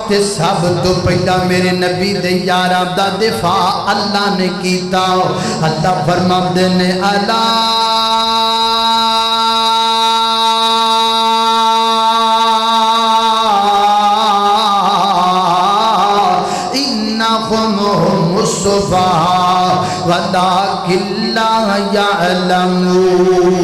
تے سب تو پہلا میرے نبی دے یاراں دا دفاع اللہ نے کیتا اللہ فرماندے نے الا انہم هم الصفاء ولکن لا یعلمون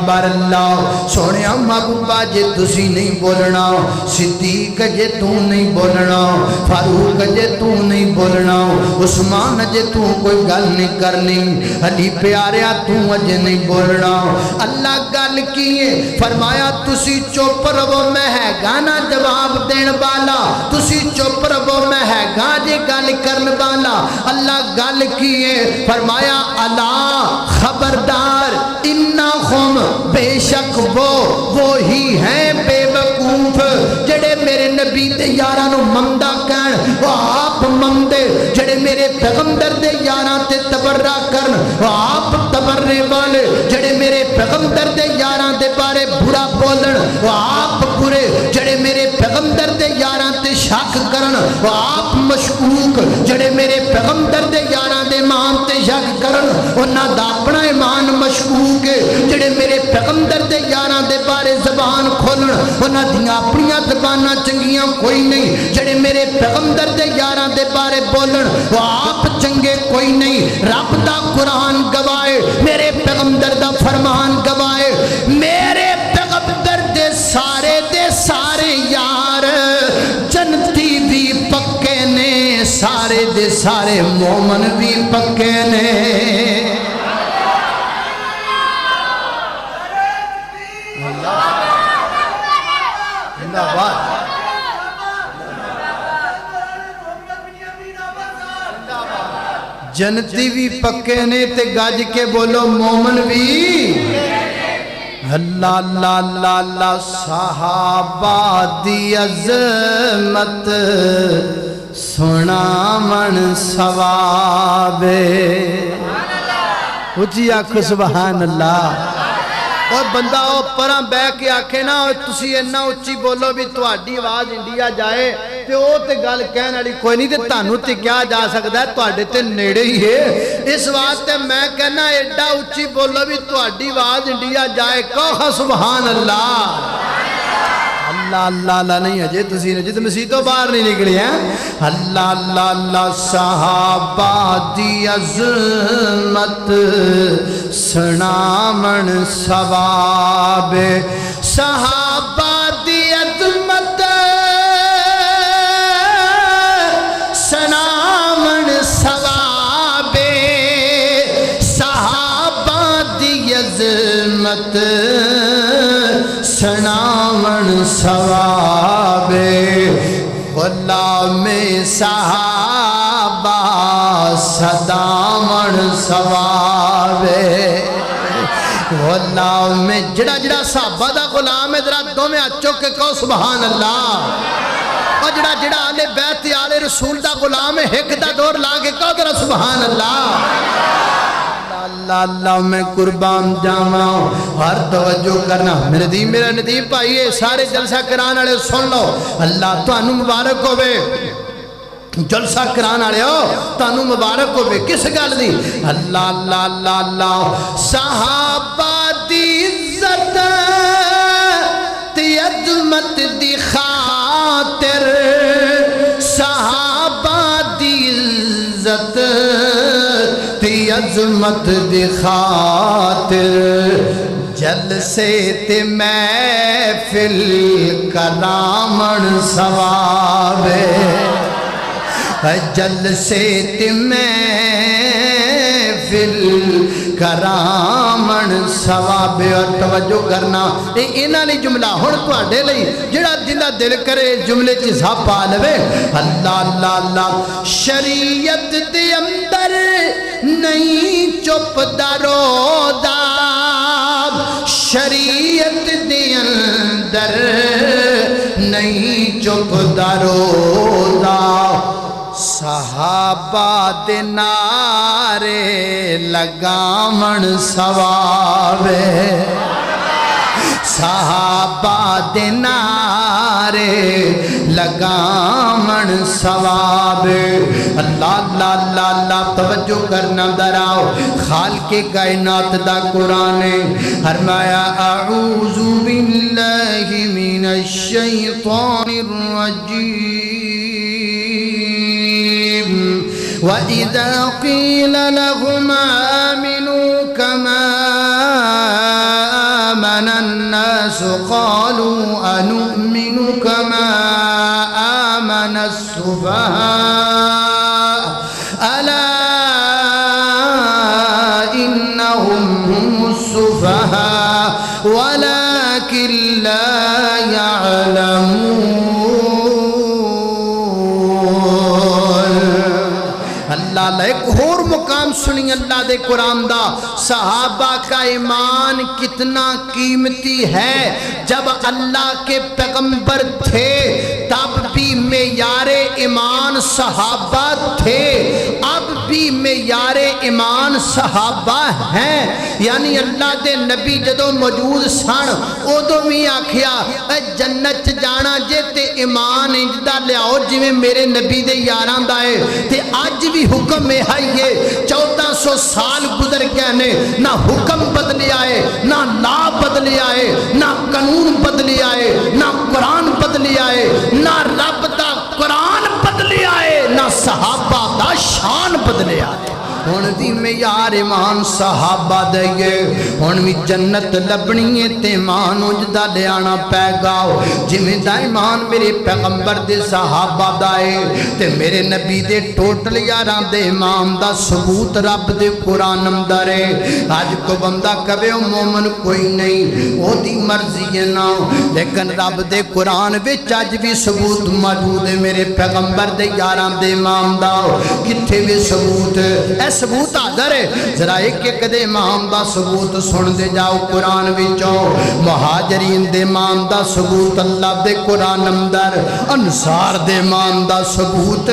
اکبر اللہ سونے محبوبہ جے تسی نہیں بولنا صدیق جے تو نہیں بولنا فاروق جے تو نہیں بولنا عثمان جے تو کوئی گل نہیں کرنی علی پیاریا تو اجے نہیں بولنا اللہ گل کیے فرمایا تسی چپ رہو میں ہے گانا جواب دین والا تسی چپ رہو میں ہے گا جے گل کرن والا اللہ گل کیے فرمایا الا خبردار انہم بے شک وہی ہیں بے وقوف جڑے میرے نبی دے یارانو مندہ کہن وہ آپ مندے جڑے میرے پیغمبر دے یاران تے تبرہ کرن وہ آپ تبرے والے جڑے میرے پیغمبر دے یاران دے بارے برا بولن وہ آپ برے جڑے میرے پیغمبر دے یاران تے شک کرن وہ آپ مشکوک جڑے میرے پیغمبر دے یاران دے ایمان تے شک کرن انہاں دا اپنا ایمان مشکوک جڑے میرے پیغمبر دے یاران دے بارے زبان کھولن انہاں دیاں اپنیاں زباناں چنگیاں کوئی نہیں جڑے میرے پیغمبر دے یاران دے بارے بولن وہ آپ چنگے کوئی نہیں رب دا قرآن گوائے میرے پیغمبر دا فرمان گوائے میرے پیغمبر دے سارے یار جنتی بھی پکے نے سارے دے سارے مومن بھی پکے نے جنتی بھی پکے نے تے گاج کے بولو مومن بھی اللہ اللہ اللہ اللہ صحابہ دی عظمت سنا من ثواب اچھی آنکھ سبحان اللہ اور بندہ او پران بے کے آکھے نا تسی انہا اچھی بولو بھی تو آڈی آواز انڈیا جائے تے او تے گل کہن علی کوئی نہیں تے تانو تے کیا جا سکتا ہے تو آڈے تے نیڑے ہی ہے اس واسطے میں کہنا ایڈا اچھی بولو بھی تو آڈی آواز انڈیا جائے کہا سبحان اللہ اللہ اللہ اللہ نہیں اجے تسی نے جت مسیحتوں باہر نہیں نکلی ہیں اللہ اللہ اللہ صحابہ دی عظمت سنامن ثواب صحابہ دی عظمت سنامن ثواب صحابہ دی عظمت سنامن ثواب غلام صحابہ صدامن ثواب غلام جڑا جڑا صحابہ دا غلام ہے ذرا دو میں اچھو کے کہو سبحان اللہ اور جڑا جڑا آلِ بیت آلِ رسول دا غلام ہے ایک دا دور لاغے کہو ذرا سبحان اللہ اللہ اللہ میں قربان جاواں ہر توجہ کرنا میرے ندیم بھائیے سارے جلسہ کران والے سن لو اللہ تانوں مبارک ہوے جلسہ کران والے ہو تانوں مبارک ہوے کس گل دی اللہ اللہ اللہ اللہ صحابہ دی عزت تے عظمت دی خاطر صحابہ دی عزت عظمت دی خاطر جلسے تے محفل کرامن ثواب جلسے تے محفل کرامن ثواب اور توجہ کرنا انہاں نے جملہ ہن تواڈے لئی جڑا جندا دل کرے جملے چ حساب پا لوے اللہ اللہ اللہ شریعت دے اندر نہیں چپ درودا شریعت دے اندر نہیں چپ درودا صحابہ دے نعرے لگامن ثواب صحابہ دے نعرے لگامن ثواب اللہ اللہ اللہ اللہ توجہ کرنا دراؤ خالق کائنات دا قرآن فرمایا اعوذ باللہ من الشیطان الرجیم وَإِذَا قِيلَ لَهُمْ آمِنُوا كَمَا آمَنَ النَّاسُ قَالُوا أَنُؤْمِنُ كَمَا آمَنَ السُّفَهَاءُ أَلَا إِنَّهُمْ هُمُ السُّفَهَاءُ وَلَكِنْ لَا يَعْلَمُونَ اللہ ایک اور مقام سنی اللہ دے قرآن دا صحابہ کا ایمان کتنا قیمتی ہے جب اللہ کے پیغمبر تھے تب بھی معیار ایمان صحابہ تھے اب بھی معیار ایمان صحابہ ہیں یعنی اللہ دے نبی جدو موجود سن ادو بھی آکھیا جنت جانا جے تے ایمان انجدہ لیاؤ جی میں میرے نبی دے یاران دائے تے آج بھی حکم میں آئیے 1400 سال گزر گئے نے نہ حکم بدلے آئے نہ لا بدلے آئے نہ قانون بدلے آئے نہ قرآن بدلے آئے نہ رب دا قرآن بدلے آئے نہ صحابہ دا شان بدلے آئے ہون دی معیار ایمان صحابہ دے ہون بھی جنت لبنی ہے تے ایمان اجدا لیانا پے گاؤ جمیں دا ایمان میرے پیغمبر دے صحابہ دائے تے میرے نبی دے ٹوٹل یاران دے امام دا ثبوت رب دے قرآن اندرے آج کو بندہ کبھی مومن کوئی نہیں وہ دی مرضی ہے نا لیکن رب دے قرآن وچ آج بھی ثبوت موجود ہے میرے پیغمبر دے یاران دے امام دا کتھے بھی ثبوت ثبوت آدھر ہے ذرا ایک ایک دے امام دا ثبوت سن دے جاؤ قرآن وچوں مہاجرین دے امام دا ثبوت اللہ دے قرآن اندر انصار دے امام دا ثبوت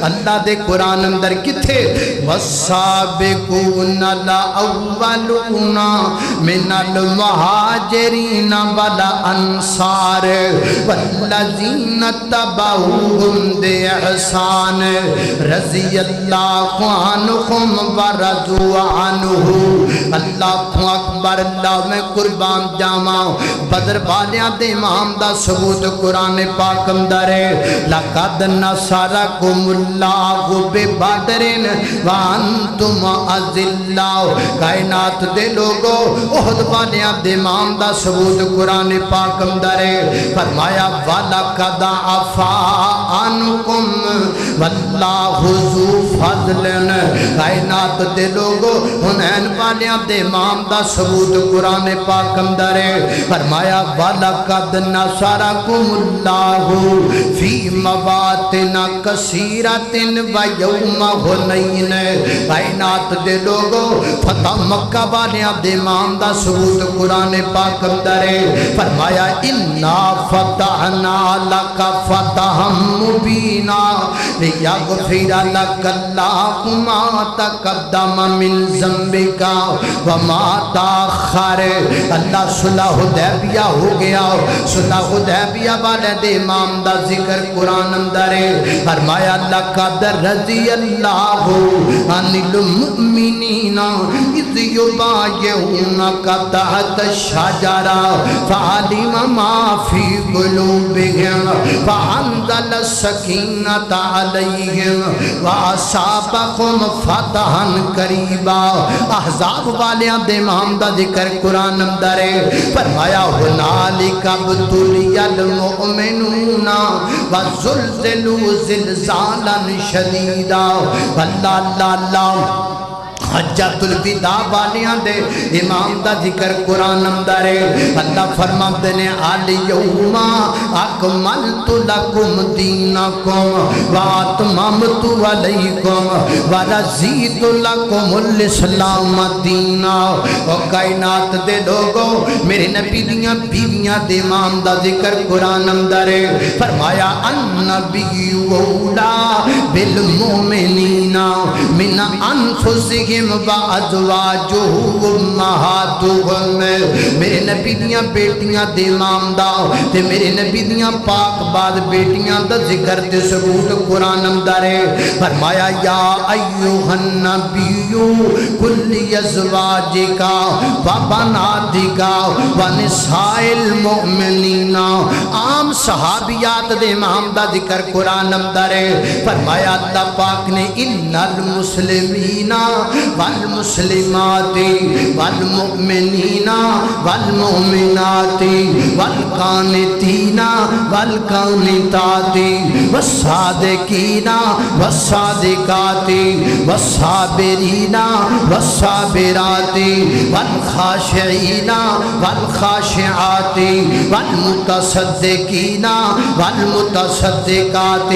اللہ دے قرآن اندر کتھے والسابقون الاولون من المہاجرین والانصار والذین تبعوہم دے احسان رضی اللہ عنہم ورضوا عنہ اللہ کو اکبر اللہ میں قربان جاما بدر والیاں دے امام دا ثبوت قرآن پاک اندر ہے لقد نصرکم اللہ ببدر وانتم اذلہ کائنات دے لوگو احد والیاں دے امام دا ثبوت قرآن پاک اندر ہے فرمایا وَلَقَدْ عَفَا عَنْكُمْ وَاللَّهُ ذُو فَضْلٍ کائنات دے لوگو حنین والیاں دے امام دا ثبوت قرآن پاک اندر ہے فرمایا وَلَقَدْ نَصَرَكُمُ اللَّهُ فِي مَوَاطِنَ كَثِيرَةٍ وَيَوْمَ حُنَيْنٍ کائنات دے لوگو فتح مکہ والیاں دے امام دا ثبوت قرآن پاک اندر ہے فرمایا اِنَّا فَتَحْنَا لَكَ فَتَحًا مُبِينًا لِيَغْفِرَ لَكَ اللَّهُ مَا تَقَدَّمَ مِن ذَنبِكَ وَمَا تَأَخَّرَ اللہ صلح حدیبیہ ہو گیا صلح حدیبیہ والے دے امام دا ذکر قرآن اندر ہے فرمایا لَقَدْ رَضِيَ اللَّهُ عَنِ الْمُؤْمِنِينَ إِذْ يُبَايِعُونَكَ تَحْتَ الشَّجَرَةِ فَعَلِمَ مَا فِي قُلُوبِهِمْ فَأَنزَلَ السَّكِينَةَ عَلَيْهِمْ وَأَصَابَهُمْ فَتْحًا قَرِيبًا احزاب والیاں دے امام دا ذکر قرآن اندر ہے فرمایا هُنَالِكَ ابْتُلِيَ الْمُؤْمِنُونَ وَزُلْزِلُوا زِلْزَالًا شَدِيدًا اللہ اللہ اللہ حجت الوداع والیاں دے امام دا ذکر قرآن اندر ہے اللہ فرماتے نے الیوم اکملت لکم دینکم واتممت علیکم ورضیت لکم الاسلام دینا او کائنات دے لوگو میرے نبی دیاں بیویاں دے امام دا ذکر قرآن اندر ہے فرمایا النبی اولا بالمؤمنین من انفسہم نبیہم و ازواجہ امہاتہم میرے نبی دیاں بیٹیاں دے امام دا تے میرے نبی دیاں پاک بعد بیٹیاں دا ذکر تے ثبوت قرآن اندر ہے فرمایا یا ایوہ النبیو کل ازواجکا و بناتکا و نساء المؤمنین عام صحابیات دے امام دا ذکر قرآن اندر ہے فرمایا اللہ پاک نے ان المسلمین والمسلمات والمؤمنین والمؤمنات والقانتین والقانتات والصادقین والصادقات والصابرین والصابرات والخاشعین والخاشعات والمتصدقین والمتصدقات